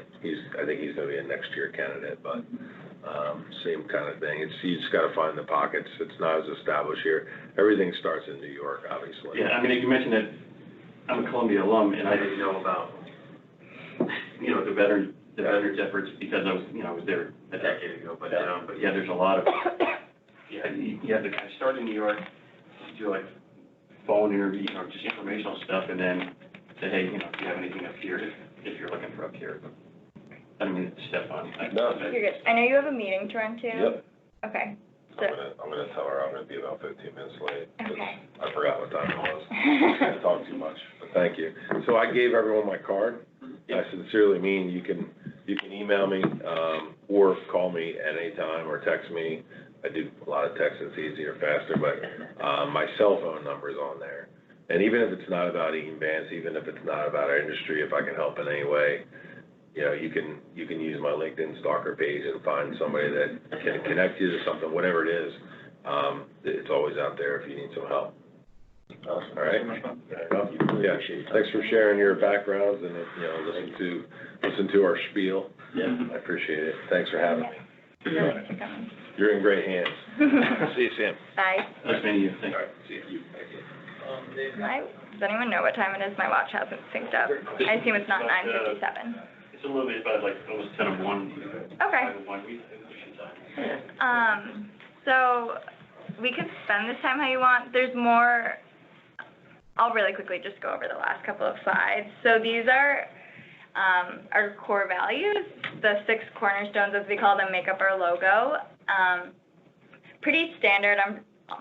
I think he's going to be a next year candidate, but same kind of thing. You just got to find the pockets. It's not as established here. Everything starts in New York, obviously. Yeah, you mentioned that I'm a Columbia alum, and I didn't know about, the veterans efforts because I was there a decade ago. But yeah, there's a lot of you have to kind of start in New York, do like phone interview, just informational stuff, and then say, hey, do you have anything up here if you're looking for up here. I mean, step on. No. You're good. I know you have a meeting to run to. Yep. Okay. So, I'm gonna tell her I'm gonna be about 15 minutes late. 'Cause okay. I forgot what time it was. I talked too much, but thank you. So I gave everyone my card. I sincerely mean you can email me, or call me at any time or text me. I do a lot of texting, it's easier, faster, but, my cell phone number is on there. And even if it's not about Eaton Vance, even if it's not about our industry, if I can help in any way, you know, you can use my LinkedIn stalker page and find somebody that can connect you to something, whatever it is. It's always out there if you need some help. Awesome. All right? Yeah, thanks for sharing your backgrounds and, you know, listen to our spiel. Yeah. I appreciate it. Thanks for having me. Thanks for coming. You're in great hands. See you, Sam. Bye. Nice meeting you, thank All you. right, see you. Thank you. Does anyone know what time it is? My watch hasn't synced up. I assume it's not 9:57. It's a little bit about like almost 10 of 1. Okay. 5 of 1, we should talk. So we could spend this time how you want. There's more. I'll really quickly just go over the last couple of slides. So these are our core values. The 6 cornerstones, as we call them, make up our logo. Pretty standard.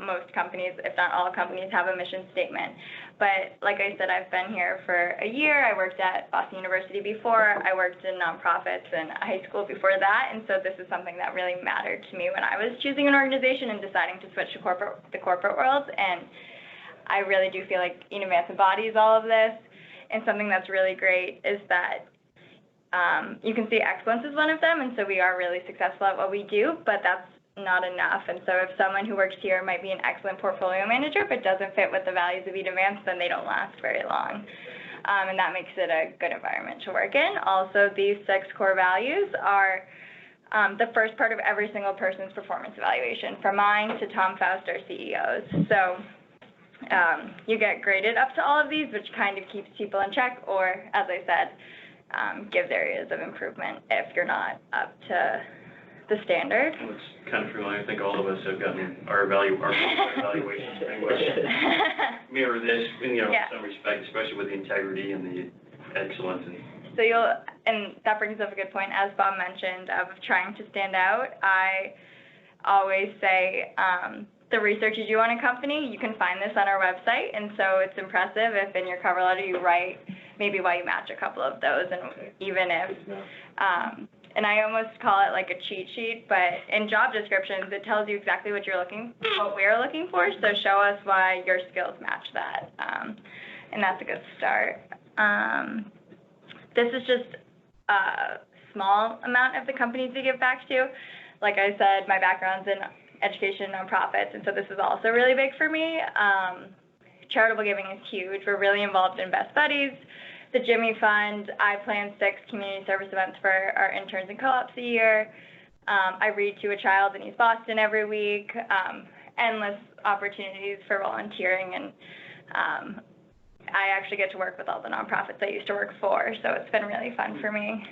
Most companies, if not all companies, have a mission statement. But like I said, I've been here for a year. I worked at Boston University before. I worked in nonprofits and high school before that. And so this is something that really mattered to me when I was choosing an organization and deciding to switch to the corporate world. And I really do feel like Eaton Vance embodies all of this. And something that's really great is that you can see excellence is one of them. And so we are really successful at what we do, but that's not enough. And so if someone who works here might be an excellent portfolio manager but doesn't fit with the values of Eaton Vance, then they don't last very long. And that makes it a good environment to work in. Also, these 6 core values are the first part of every single person's performance evaluation, from mine to Tom Faust, our CEOs. So you get graded up to all of these, which kind of keeps people in check, or, as I said, gives areas of improvement if you're not up to the standard. Well, it's kind of familiar. I think all of us have gotten our evaluations pretty much mirror this, you know, Yeah. in some respect, especially with the integrity and the excellence. So and that brings up a good point, as Bob mentioned, of trying to stand out. I always say the research you do on a company, you can find this on our website, and so it's impressive if in your cover letter you write maybe why you match a couple of those, and even if and I almost call it like a cheat sheet, but in job descriptions, it tells you exactly what we're looking for, so show us why your skills match that, and that's a good start. This is just a small amount of the companies we give back to. Like I said, my background's in education and nonprofits, and so this is also really big for me. Charitable giving is huge. We're really involved in Best Buddies, the Jimmy Fund. I plan 6 community service events for our interns and co-ops a year. I read to a child in East Boston every week. Endless opportunities for volunteering, and I actually get to work with all the nonprofits I used to work for, so it's been really fun for me.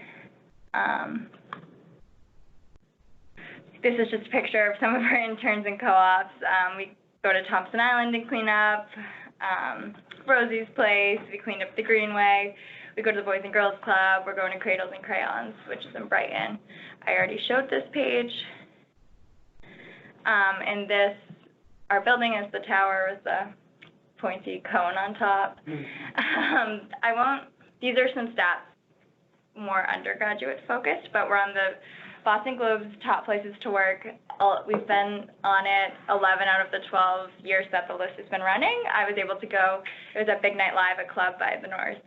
This is just a picture of some of our interns and co-ops. We go to Thompson Island and clean up. Rosie's Place, we cleaned up the Greenway. We go to the Boys and Girls Club. We're going to Cradles and Crayons, which is in Brighton. I already showed this page. And our building is the tower with the pointy cone on top. These are some stats, more undergraduate focused, but we're on the Boston Globe's top places to work. We've been on it 11 out of the 12 years that the list has been running. I was able to go, it was at Big Night Live, a club by the North,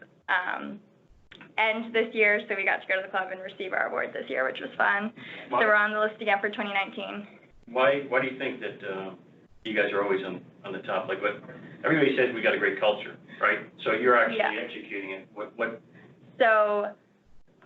and this year, so we got to go to the club and receive our award this year, which was fun. So we're on the list again for 2019. Why do you think that you guys are always on the top? Like, what everybody says, we got a great culture, right? So you're actually executing it. What? So,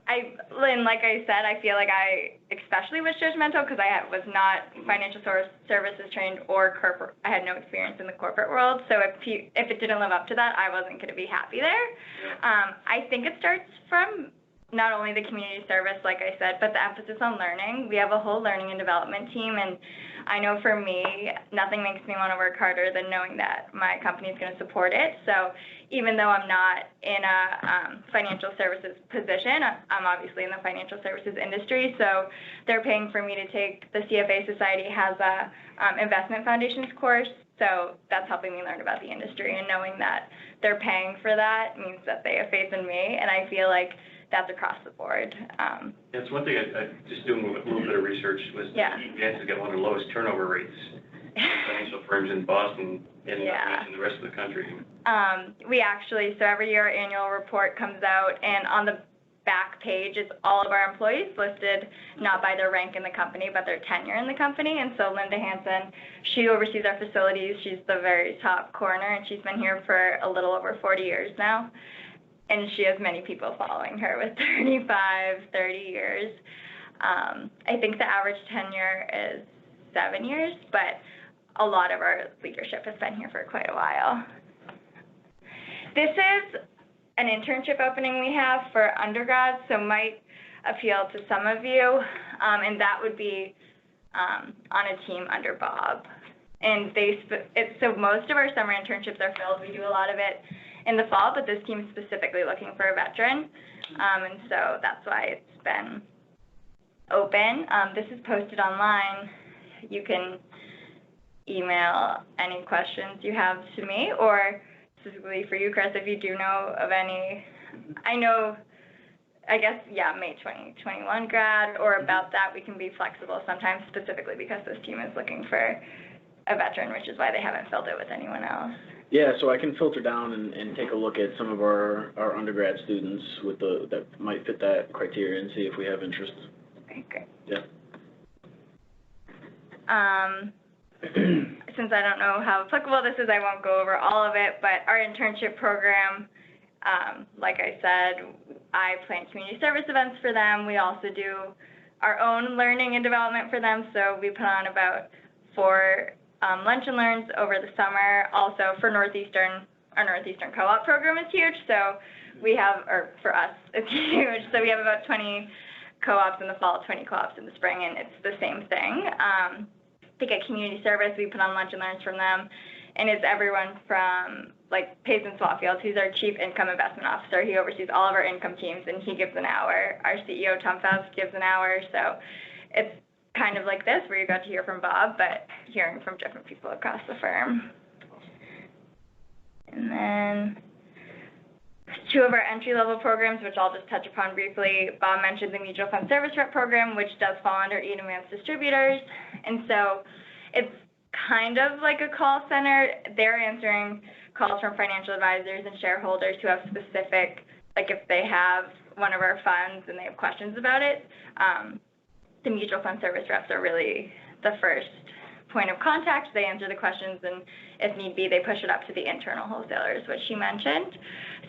like I said, I feel like I especially was judgmental because I was not financial services trained or corporate. I had no experience in the corporate world. So if it didn't live up to that, I wasn't going to be happy there. I think it starts from not only the community service, like I said, but the emphasis on learning. We have a whole learning and development team, and I know for me, nothing makes me want to work harder than knowing that my company is going to support it. So even though I'm not in a financial services position, I'm obviously in the financial services industry, so they're paying for me to take, the CFA Society has a investment foundations course, so that's helping me learn about the industry, and knowing that they're paying for that means that they have faith in me, and I feel like that's across the board. That's one thing I just doing a little bit of research was Eaton Vance has got one of the lowest turnover rates in financial firms in Boston and in the rest of the country. We actually, so every year our annual report comes out, and on the back page is all of our employees listed not by their rank in the company but their tenure in the company. And so Linda Hansen, she oversees our facilities. She's the very top corner, and she's been here for a little over 40 years now. And she has many people following her with 35, 30 years. I think the average tenure is 7 years, but a lot of our leadership has been here for quite a while. This is an internship opening we have for undergrads, so might appeal to some of you, and that would be on a team under Bob. And so most of our summer internships are filled. We do a lot of it in the fall, but this team is specifically looking for a veteran, and so that's why it's been open. This is posted online. You can email any questions you have to me, or specifically for you, Chris, if you do know of any. I guess, May 2021 grad or about that, we can be flexible sometimes, specifically because this team is looking for a veteran, which is why they haven't filled it with anyone else. Yeah, so I can filter down and take a look at some of our undergrad students with that might fit that criteria and see if we have interest. Okay, great. Yeah. Since I don't know how applicable this is, I won't go over all of it, but our internship program, like I said, I plan community service events for them. We also do our own learning and development for them, so we put on about 4 lunch and learns over the summer. Also for Northeastern, our Northeastern co-op program is huge, so we have, or for us, it's huge, so we have about 20 co-ops in the fall, 20 co-ops in the spring, and it's the same thing. To get community service, we put on lunch and learns from them, and it's everyone from like Payson Swatfield, who's our Chief Income Investment Officer. He oversees all of our income teams, and he gives an hour. Our CEO, Tom Faust, gives an hour, so it's kind of like this, where you got to hear from Bob, but hearing from different people across the firm. And then 2 of our entry-level programs, which I'll just touch upon briefly. Bob mentioned the Mutual Fund Service Rep program, which does fall under Eaton Vance Distributors. And so it's kind of like a call center. They're answering calls from financial advisors and shareholders who have specific, like if they have one of our funds and they have questions about it, the Mutual Fund Service Reps are really the first point of contact. They answer the questions, and if need be, they push it up to the internal wholesalers, which she mentioned.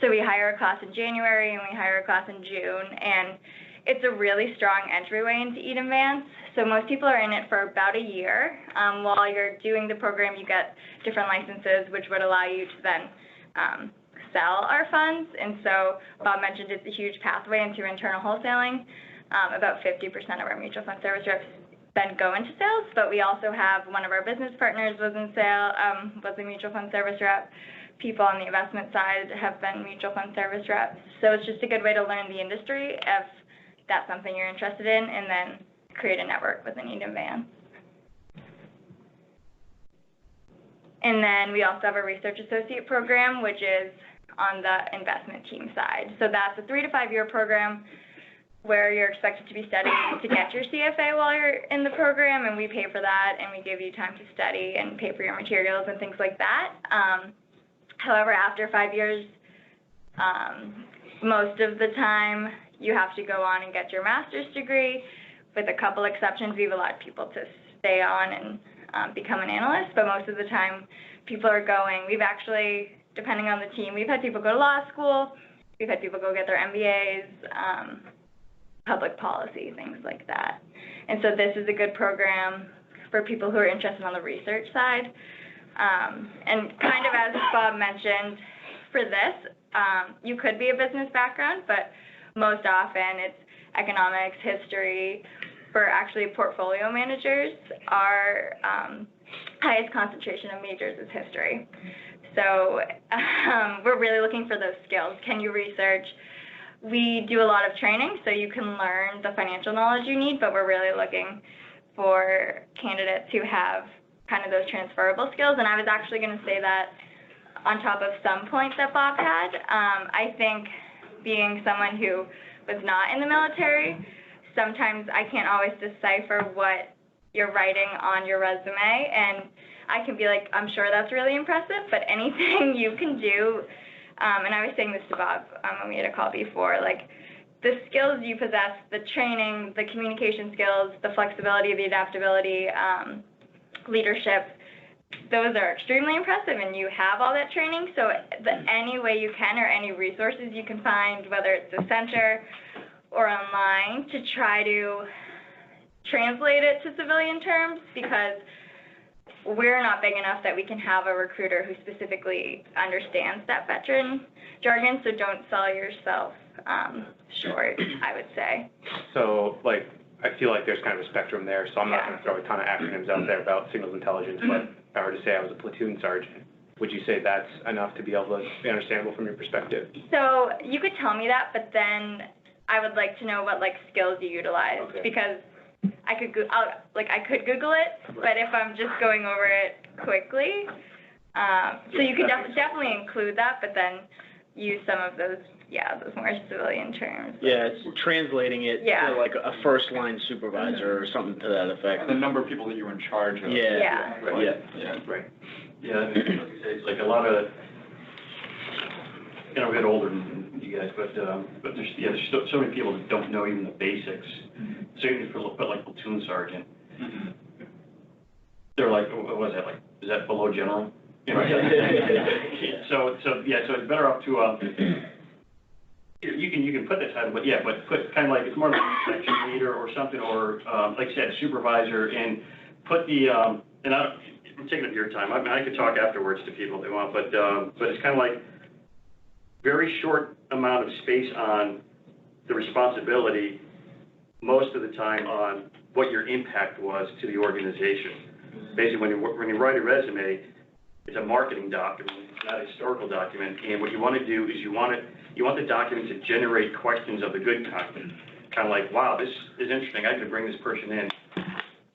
So we hire a class in January, and we hire a class in June, and it's a really strong entryway into Eaton Vance. So most people are in it for about a year. While you're doing the program, you get different licenses, which would allow you to then sell our funds. And so Bob mentioned it's a huge pathway into internal wholesaling. About 50% of our mutual fund service reps then go into sales, but we also have one of our business partners was in was a mutual fund service rep. People on the investment side have been mutual fund service reps. So it's just a good way to learn the industry if that's something you're interested in, and then create a network within Eaton Vance. And then we also have a research associate program, which is on the investment team side. So that's a 3 to 5 year program where you're expected to be studying to get your CFA while you're in the program, and we pay for that, and we give you time to study and pay for your materials and things like that. However, after 5 years, most of the time, you have to go on and get your master's degree. With a couple exceptions, we've allowed people to stay on and become an analyst, but most of the time, people are going. We've actually, depending on the team, we've had people go to law school, we've had people go get their MBAs, public policy, things like that. And so this is a good program for people who are interested on the research side. And kind of as Bob mentioned, for this, you could be a business background, but most often it's economics, history. For actually portfolio managers, our highest concentration of majors is history. So we're really looking for those skills. Can you research? We do a lot of training, so you can learn the financial knowledge you need, but we're really looking for candidates who have kind of those transferable skills. And I was actually going to say that on top of some points that Bob had. I think being someone who was not in the military, sometimes I can't always decipher what you're writing on your resume, and I can be like, I'm sure that's really impressive, but anything you can do, and I was saying this to Bob when we had a call before, like the skills you possess, the training, the communication skills, the flexibility, the adaptability, leadership, those are extremely impressive, and you have all that training. So any way you can, or any resources you can find, whether it's a center or online, to try to translate it to civilian terms, because we're not big enough that we can have a recruiter who specifically understands that veteran jargon. So don't sell yourself short, I would say. So, like, I feel like there's kind of a spectrum there, so I'm not going to throw a ton of acronyms out there about signals intelligence, but if I were to say I was a platoon sergeant, would you say that's enough to be able to be understandable from your perspective? So you could tell me that, but then I would like to know what, like, skills you utilize, because I could Google it, but if I'm just going over it quickly, so you could definitely include that, but then use some of those more civilian terms. Yeah, it's translating it to like a first line supervisor or something to that effect. The number of people that you're in charge of. Yeah. Right. Yeah, it's like a lot of, you know, we get older than you guys, but there's so many people that don't know even the basics. Certainly for like platoon sergeant, they're like, what was that, like, is that below general? You know, so it's better off to, you can put that title, but put kind of like, it's more like a section leader or something, or like I said, supervisor, and put the, and I'm taking up your time. I mean, I could talk afterwards to people if they want, but it's kind of like very short amount of space on the responsibility, most of the time on what your impact was to the organization. Basically, when you write a resume, it's a marketing document, it's not a historical document, and what you want to do is you want the document to generate questions of the good kind of like, wow, this is interesting, I could bring this person in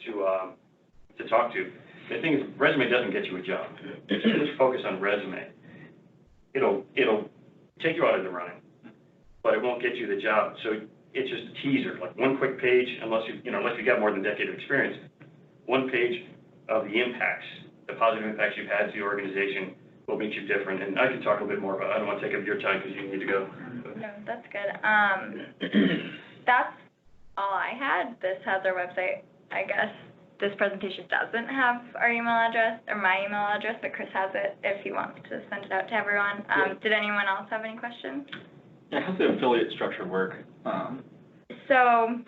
to talk to. The thing is, resume doesn't get you a job. If you just focus on resume, it'll take you out of the running, but it won't get you the job. So it's just a teaser, like one quick page, unless you got more than a decade of experience, one page of the impacts, the positive impacts you've had to the organization, what makes you different. And I can talk a bit more about it. I don't want to take up your time because you need to go. No, that's good. That's all I had. This has our website. I guess this presentation doesn't have our email address or my email address, but Chris has it if he wants to send it out to everyone. Did anyone else have any questions? Yeah, how's the affiliate structure work? So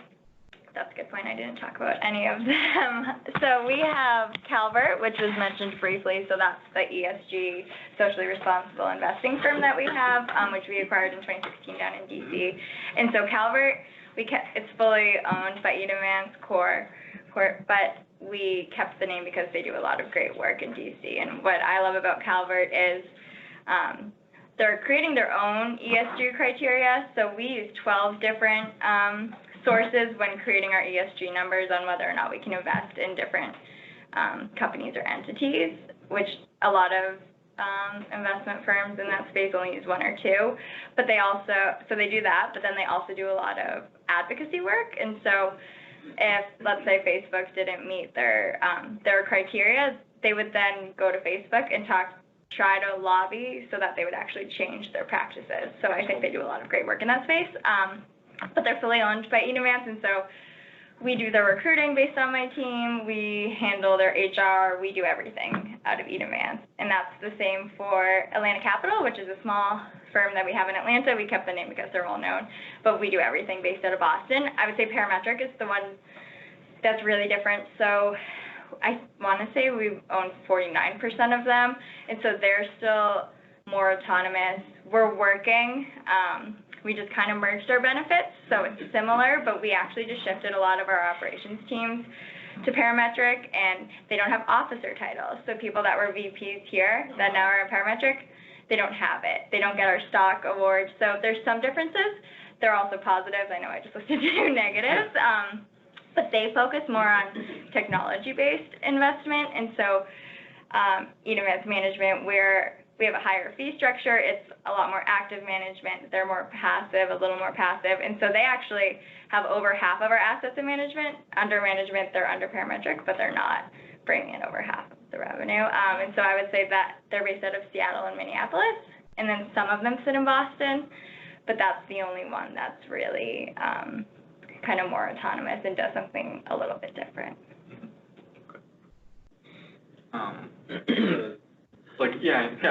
that's a good point. I didn't talk about any of them. So we have Calvert, which was mentioned briefly. So that's the ESG, socially responsible investing firm that we have, which we acquired in 2016 down in DC. And so Calvert, it's fully owned by Eaton Vance but we kept the name because they do a lot of great work in DC. And what I love about Calvert is they're creating their own ESG criteria. So we use 12 different sources when creating our ESG numbers on whether or not we can invest in different companies or entities, which a lot of investment firms in that space only use one or two. But they do that, but then they also do a lot of advocacy work. And so if, let's say, Facebook didn't meet their criteria, they would then go to Facebook and try to lobby so that they would actually change their practices. So I think they do a lot of great work in that space. But they're fully owned by Eaton Vance, and so we do their recruiting based on my team. We handle their HR. We do everything out of Eaton Vance. And that's the same for Atlanta Capital, which is a small firm that we have in Atlanta. We kept the name because they're well known, but we do everything based out of Boston. I would say Parametric is the one that's really different. So I want to say we own 49% of them, and so they're still more autonomous. We're working. We just kind of merged our benefits, so it's similar, but we actually just shifted a lot of our operations teams to parametric, and they don't have officer titles. So people that were VPs here that now are in parametric, they don't have it. They don't get our stock awards. So there's some differences. There are also positives. I know I just listed two negatives. But they focus more on technology-based investment. And so Eaton Vance management, where we have a higher fee structure, it's a lot more active management. They're more passive, a little more passive. And so they actually have over half of our assets in management. Under management, they're under parametric, but they're not bringing in over half of the revenue. And so I would say that they're based out of Seattle and Minneapolis, and then some of them sit in Boston, but that's the only one that's really kind of more autonomous and does something a little bit different. I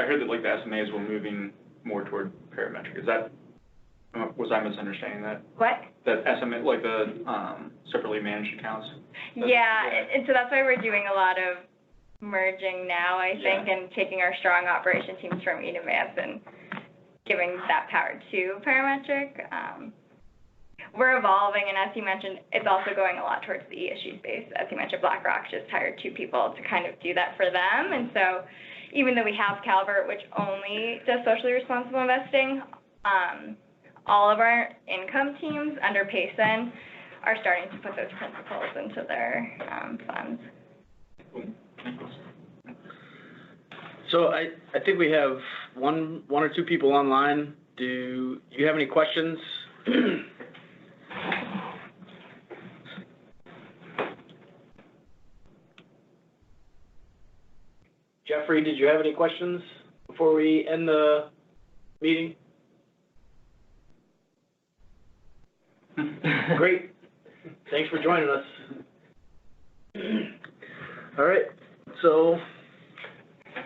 heard that like the SMAs were moving more toward parametric. Is that, was I misunderstanding that? What? That SMA, like the separately managed accounts? Yeah, and so that's why we're doing a lot of merging now, I think, and taking our strong operation teams from Eaton Vance and giving that power to parametric. We're evolving, and as you mentioned, it's also going a lot towards the ESG space. As you mentioned, BlackRock just hired 2 people to kind of do that for them, and so even though we have Calvert, which only does socially responsible investing, all of our income teams under Payson are starting to put those principles into their funds. So I think we have one or two people online. Do you have any questions? Jeffrey, did you have any questions before we end the meeting? Great. Thanks for joining us. All right. So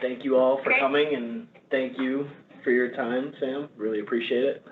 thank you all for coming, and thank you for your time, Sam. Really appreciate it.